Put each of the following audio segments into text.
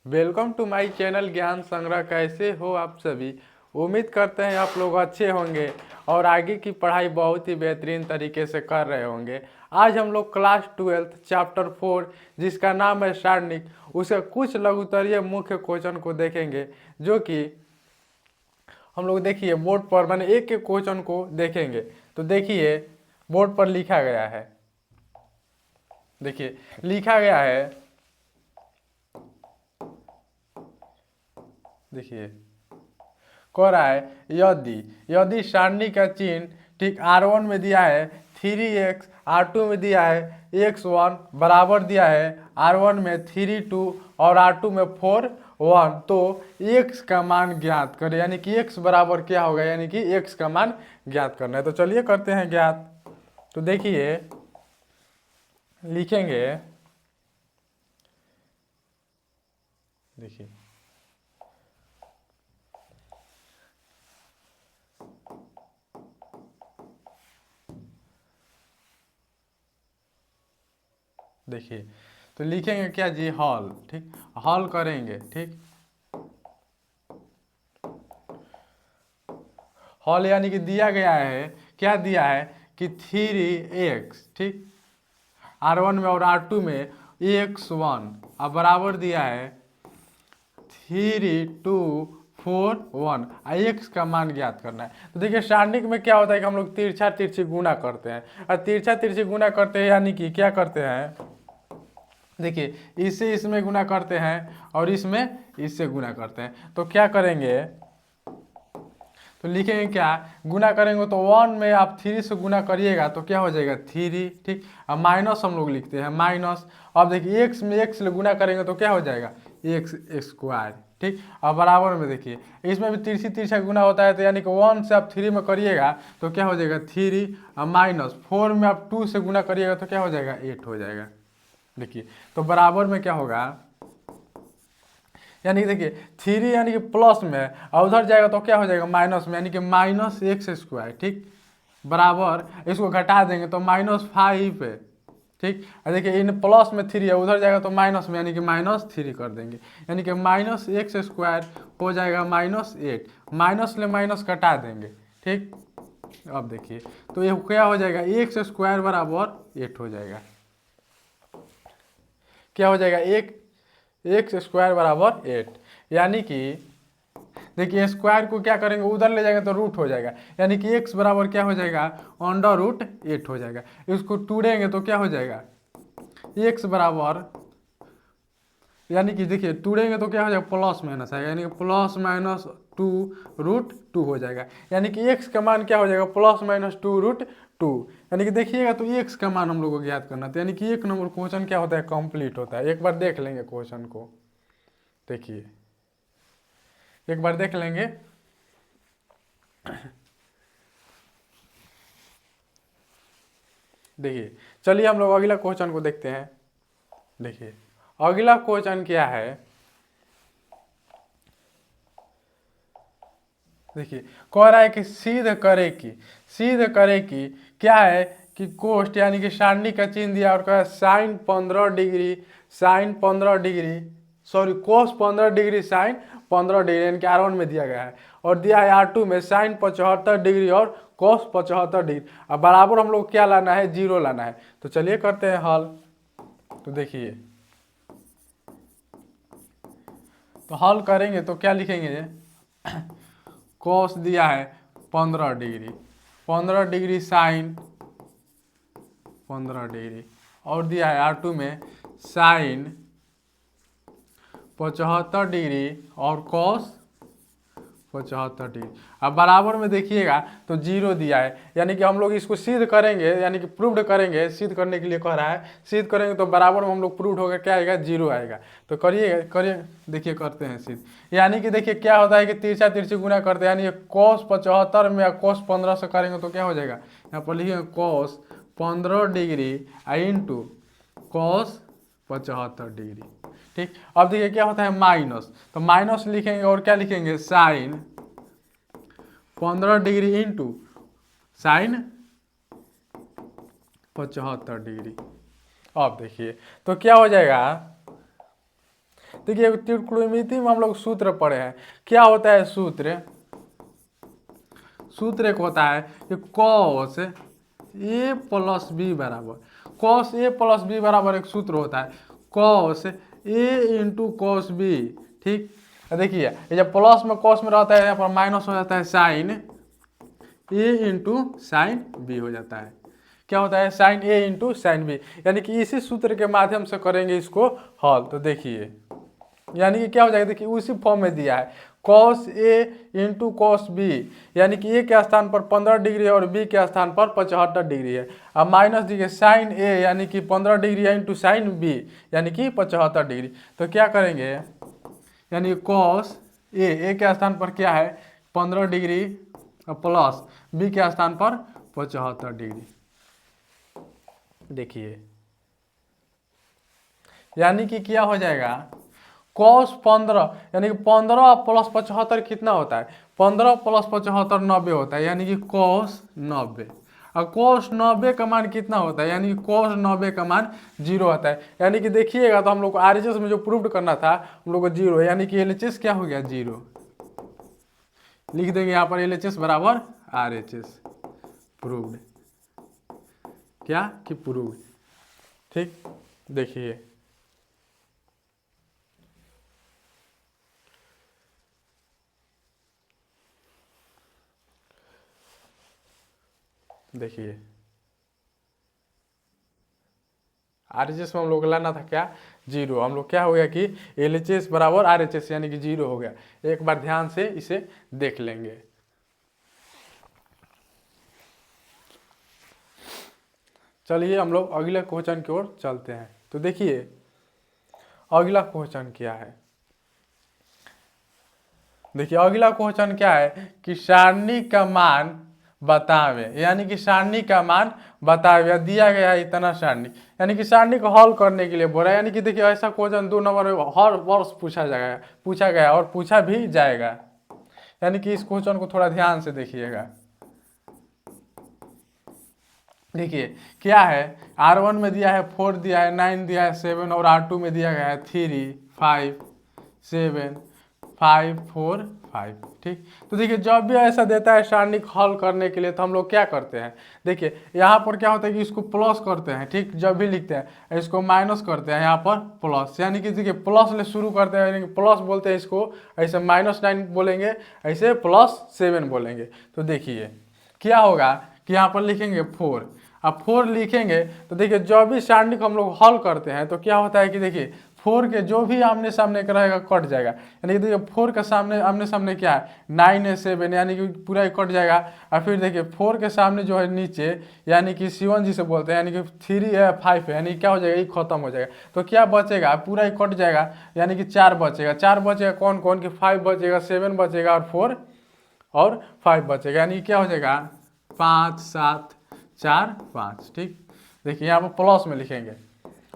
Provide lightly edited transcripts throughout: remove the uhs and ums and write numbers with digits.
Welcome to my channel ज्ञान संग्रह। कैसे हो आप सभी? उम्मीद करते हैं आप लोग अच्छे होंगे और आगे की पढ़ाई बहुत ही बेहतरीन तरीके से कर रहे होंगे। आज हम लोग क्लास 12 चैप्टर 4 जिसका नाम है सारणिक, उसके कुछ लघुत्तरीय मुख्य क्वेश्चन को देखेंगे, जो कि हम लोग देखिए बोर्ड पर मैंने एक एक क्वेश्चन को देखेंगे। तो देखिए बोर्ड पर लिखा गया है, देखिए लिखा गया है, देखिए कह रहा है यदि यदि सारणी का चिन्ह ठीक R1 में दिया है 3x, R2 में दिया है x1 बराबर दिया है R1 में 3 2 और R2 में 4 1, तो x का मान ज्ञात करें। यानी कि x बराबर क्या होगा, यानी कि x का मान ज्ञात करना है। तो चलिए करते हैं ज्ञात। तो देखिए लिखेंगे, देखिए देखिए तो लिखेंगे क्या जी, हॉल। ठीक, हॉल करेंगे। ठीक, हॉल यानी कि दिया गया है, क्या दिया है कि 3x, ठीक, R1 में और R2 में x1 अब बराबर दिया है 3 2 4 1, x का मान ज्ञात करना है। तो देखिए सारणिक में क्या होता है कि हम लोग तिरछा तिरछी गुना करते हैं, और तिरछा तिरछी गुना करते हैं यानी कि क्या करते हैं, देखिए इससे इसमें गुना करते हैं और इसमें इससे गुना करते हैं। तो क्या करेंगे, तो लिखेंगे क्या, गुना करेंगे तो 1 में आप 3 से गुना करिएगा तो क्या हो जाएगा 3। ठीक, अब माइनस हम लोग लिखते हैं माइनस। अब देखिए एक्स में एक्स से गुना करेंगे तो क्या हो जाएगा एक्स स्क्वायर। ठीक, अब बराबर में देखिए इसमें भी तिरछी तिरछा गुना होता है, तो यानी कि 1 से आप 3 में करिएगा तो क्या हो जाएगा 3, अब माइनस 4 में आप 2 से गुना करिएगा तो क्या हो जाएगा 8 हो जाएगा। देखिए तो बराबर में क्या होगा, यानी कि देखिए 3 यानी कि प्लस में और उधर जाएगा तो क्या हो जाएगा माइनस में, यानी कि माइनस एक्स स्क्वायर। ठीक, बराबर इसको घटा देंगे तो -5 है। ठीक, और देखिए इन प्लस में 3 है, उधर जाएगा तो माइनस में, यानी कि -3 कर देंगे, यानी कि -x² हो जाएगा -8, माइनस ले माइनस कटा देंगे। ठीक, अब देखिए तो ये क्या हो जाएगा x² बराबर 8 हो जाएगा। क्या हो जाएगा, x² बराबर 8, यानी कि देखिए स्क्वायर को क्या करेंगे उधर ले जाएंगे तो रूट हो जाएगा, यानी कि x बराबर क्या हो जाएगा √8 हो जाएगा। इसको टूड़ेंगे तो क्या हो जाएगा x बराबर, यानी कि देखिए टूड़ेंगे तो क्या हो जाएगा प्लस माइनस आएगा, यानी कि +-2 √2 हो जाएगा, यानी कि x का मान क्या हो जाएगा +-2 √2। यानी कि देखिएगा तो x का मान हम लोग को ज्ञात करना था, यानी कि 1 नंबर क्वेश्चन क्या होता है कंप्लीट होता है। एक बार देख लेंगे क्वेश्चन को, देखिए एक बार देख लेंगे। देखिए चलिए हम लोग अगला क्वेश्चन को देखते हैं। देखिए अगला क्वेश्चन क्या है, देखिए कह रहा है कि सिद्ध करे कि क्या है कि कोष्ट यानी कि सारणी का चिन्ह दिया और कहा sine 15 degree, sine 15 degree, sorry cos 15 degree, sine 15 degree, यानी कि R1 में दिया गया है, और दिया है R2 में साइन 75 डिग्री और कोस 75 डिग्री। अब बराबर हम लोग क्या लाना है, जीरो लाना है। तो चलिए करते हैं हल। तो देखिए तो हल करेंगे तो क्या लिखेंगे, कोस दिया है 15 डिग्री, 15 डिग्री साइन 15 डिग्री, और दिया है R2 में साइन 75 डिग्री और कॉस 75 डिग्री। अब बराबर में देखिएगा तो जीरो दिया है, यानी कि हम लोग इसको सिद्ध करेंगे, यानी कि प्रूव्ड करेंगे। सिद्ध करने के लिए कह रहा है, सिद्ध करेंगे तो बराबर में हम लोग प्रूव्ड होकर क्या आएगा जीरो आएगा। तो करिए करिए, देखिए करते हैं सिद्ध। यानी कि देखिए क्या होता है कि तिरछा तिरछी गुना करते हैं, यानी cos 75 में cos 15 से करेंगे तो क्या हो जाएगा, यहाँ पर लिखिए cos 15 degree into cos 75 degree. ठीक, अब देखिए क्या होता है माइनस, तो माइनस लिखेंगे और क्या लिखेंगे sine 15 degree into sine 75 degree. अब देखिए तो क्या हो जाएगा, देखिए त्रिकोणमिति में हम लोग सूत्र पढ़े हैं। क्या होता है सूत्र? सूत्र एक होता है कि कॉस ए प्लस बी बराबर, कॉस ए प्लस बी बराबर एक सूत्र होता है, cos A into cos B. ठीक, देखिए ये जब प्लस में कॉस में रहता है, यहाँ पर माइनस हो जाता है साइन ए इंटू साइन बी हो जाता है। क्या होता है? साइन ए इंटू साइन बी। यानी कि इसी सूत्र के माध्यम से करेंगे इसको हल। तो देखिए यानी कि क्या हो जाएगा, देखिए उसी फॉर्म में दिया है cos ए इंटू कॉस बी, यानी कि ए के स्थान पर 15 डिग्री है और बी के स्थान पर 75 डिग्री है। अब माइनस देखिए साइन ए यानी कि 15 डिग्री है इंटू साइन बी यानी कि 75 डिग्री। तो क्या करेंगे, यानी cos ए के स्थान पर क्या है 15 डिग्री प्लस बी के स्थान पर 75 डिग्री। देखिए यानी कि क्या हो जाएगा cos 15 यानी कि 15 प्लस 75 कितना होता है, 15 प्लस 75 90 होता है, यानी कि cos 90। और cos 90 का मान कितना होता है, यानी कि cos 90 का मान 0 होता है। यानी कि देखिएगा तो हम लोग को RHS में जो प्रूव करना था हम लोग को 0, यानी कि LHS क्या हो गया 0। लिख देंगे यहाँ पर LHS बराबर RHS, प्रूव्ड। क्या कि प्रूव्ड। ठीक, देखिए देखिए RHS में हम लोग को लाना था क्या 0, हम लोग क्या हो गया कि LHS बराबर RHS यानी कि 0 हो गया। एक बार ध्यान से इसे देख लेंगे। चलिए हम लोग अगले क्वेश्चन की ओर चलते हैं। तो देखिए अगला क्वेश्चन क्या है, देखिए अगला क्वेश्चन क्या है कि सारणी का मान बतावे, यानी कि सारणी का मान बतावे, दिया गया है इतना सारणी, यानी कि सारणी को हल करने के लिए बोला। यानी कि देखिए ऐसा क्वेश्चन 2 नंबर में हर वर्ष पूछा गया और पूछा भी जाएगा। यानी कि इस क्वेश्चन को थोड़ा ध्यान से देखिएगा। देखिए क्या है, R1 में दिया है 4 दिया है, 9 दिया है 7, और R2 में दिया गया है 3 5 7 5 4 5। ठीक, तो देखिए जब भी ऐसा देता है सारणी हल करने के लिए तो हम लोग क्या करते हैं, देखिए यहाँ पर क्या होता है कि इसको प्लस करते हैं। ठीक, जब भी लिखते हैं इसको माइनस करते हैं, यहाँ पर प्लस, यानी कि देखिए प्लस से शुरू करते हैं, यानी कि प्लस बोलते हैं इसको, ऐसे -9 बोलेंगे, ऐसे +7 बोलेंगे। तो देखिए क्या होगा कि यहाँ पर लिखेंगे 4। अब 4 लिखेंगे तो देखिए जब भी सारणी को हम लोग हल करते हैं तो क्या होता है कि देखिए 4 के जो भी आमने सामने का रहेगा कट जाएगा। यानी कि देखिए 4 का सामने आमने सामने क्या है 9 है 7, यानी कि पूरा ही कट जाएगा। और फिर देखिए 4 के सामने जो है नीचे, यानी कि C1 जिसे बोलते हैं, यानी कि 3 है 5 है, यानी क्या हो जाएगा ये खत्म हो जाएगा। तो क्या बचेगा, पूरा ही कट जाएगा, यानी कि 4 बचेगा। 4 बचेगा कौन कौन कि 5 बचेगा, 7 बचेगा और 4 और 5 बचेगा, यानी क्या हो जाएगा 5 7 4 5। ठीक, देखिए यहाँ पर प्लस में लिखेंगे।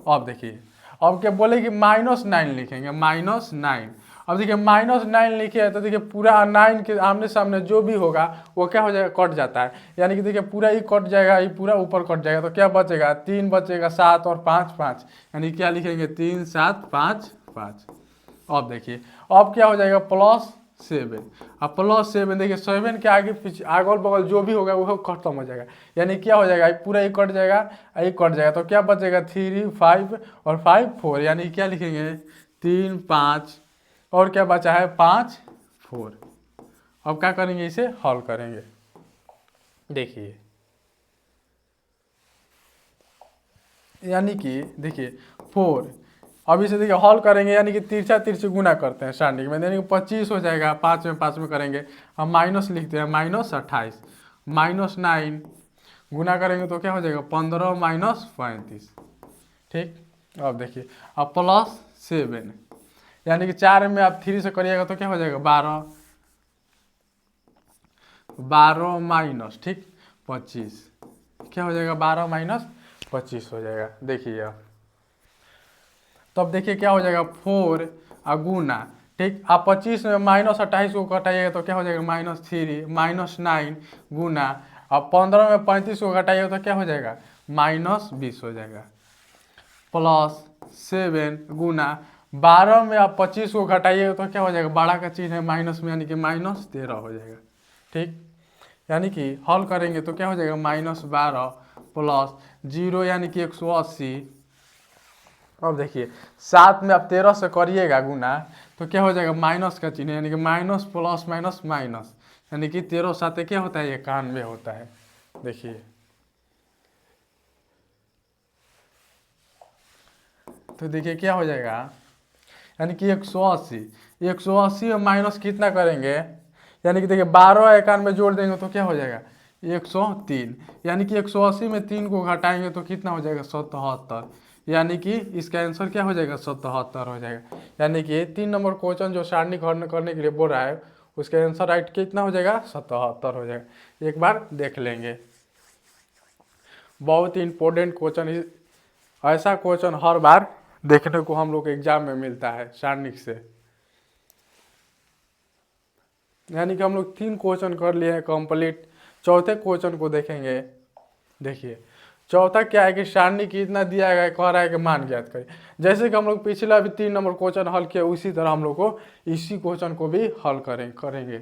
अब देखिए अब क्या बोले कि -9 लिखेंगे, -9। अब देखिए -9 लिखे है तो देखिए पूरा 9 के आमने सामने जो भी होगा वो क्या हो जाएगा कट जाता है, यानी कि देखिए पूरा ही कट जाएगा, ये पूरा ऊपर कट जाएगा। तो क्या बचेगा 3 बचेगा, 7 और 5 5, यानी क्या लिखेंगे 3 7 5 5। अब देखिए अब क्या हो जाएगा +7। अब +7 देखिए 7 के आगे पीछे अगल बगल जो भी होगा वो खत्म हो जाएगा, यानी क्या हो जाएगा पूरा ही कट जाएगा, यही कट जाएगा। तो क्या बचेगा 3 5 और 5 4, यानी क्या लिखेंगे 3 5 और क्या बचा है 5 4। अब क्या करेंगे, इसे हल करेंगे। देखिए यानी कि देखिए 4, अब इसे देखिए हल करेंगे, यानी कि तिरछा तिरछी गुना करते हैं सारणी में, यानी कि 25 हो जाएगा, 5 में 5 में करेंगे। हम माइनस लिखते हैं -28, -9 गुना करेंगे तो क्या हो जाएगा 15 -35। ठीक, अब देखिए अब +7, यानी कि 4 में आप 3 से करिएगा तो क्या हो जाएगा 12 माइनस, ठीक 25, क्या हो जाएगा 12 - 25 हो जाएगा। देखिए तब देखिए क्या हो जाएगा 4 गुना, ठीक। आप 25 में -28 को घटाइएगा तो क्या हो जाएगा -3 -9 गुना, अब 15 में 35 को घटाइएगा तो क्या हो जाएगा -20 हो जाएगा, +7 गुना 12 में आप 25 को घटाइएगा तो क्या हो जाएगा, बड़ा का चिन्ह है माइनस में, यानी कि -13 हो जाएगा। ठीक, यानी कि हल करेंगे तो क्या हो जाएगा, -12 प्लस 0 यानी कि 180। अब देखिए 7 में आप 13 से करिएगा गुना तो क्या हो जाएगा, माइनस का चिन्ह, यानी कि माइनस प्लस माइनस माइनस, यानी कि 13 7 क्या होता है, 91 होता है। देखिए तो देखिए क्या हो जाएगा, यानी कि 180, 180 में माइनस कितना करेंगे, यानी कि देखिए 12 91 जोड़ देंगे तो क्या हो जाएगा, 103, यानी कि 180 में 3 को घटाएंगे तो कितना हो जाएगा, 77, यानी कि इसका आंसर क्या हो जाएगा, 77 हो जाएगा। यानी कि 3 नंबर क्वेश्चन जो सारणी करने के लिए बोल रहा है उसका आंसर राइट कितना हो जाएगा, 77 हो जाएगा। एक बार देख लेंगे, बहुत ही इंपॉर्टेंट क्वेश्चन, ऐसा क्वेश्चन हर बार देखने को हम लोग एग्जाम में मिलता है सारणी से। यानी कि हम लोग 3 क्वेश्चन कर लिए हैं कंप्लीट, चौथे क्वेश्चन को देखेंगे। देखिए चौथा क्या है कि सारणी कितना दिया गया है, कह रहा है कि मान ज्ञात करें। जैसे कि हम लोग पिछला भी 3 नंबर क्वेश्चन हल किया उसी तरह हम लोग को इसी क्वेश्चन को भी हल करेंगे।